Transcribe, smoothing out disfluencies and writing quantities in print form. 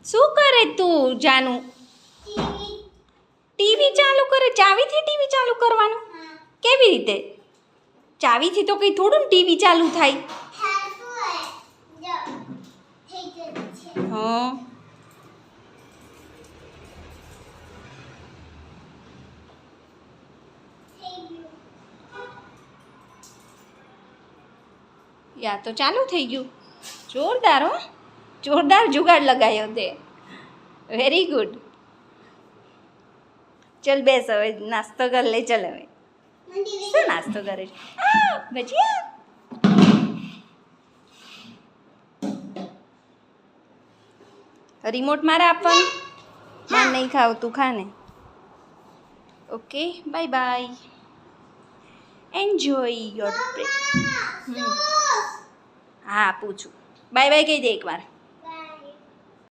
શું કરે તું જાનું? ટીવી ચાલુ કરે? ચાવીથી ટીવી ચાલુ કરવાનું? કેવી રીતે? ચાવીથી તો કંઈ થોડું ને ટીવી ચાલુ થાય. હા યા તો ચાલુ થઈ ગયું. જોરદાર હો, જોરદાર જુગાડ લગાવ્યો તે. Very good. ચલ બેસ હવે નાસ્તો કર લે. ચલ હવે શું નાસ્તો કરે છે? ભજીયા. રિમોટ મારે આપવાનું? મારે નહીં ખાવ, તું ખા ને. Okay bye bye. Enjoy your break. હા પૂછું. બાય બાય કહી દે એકવાર.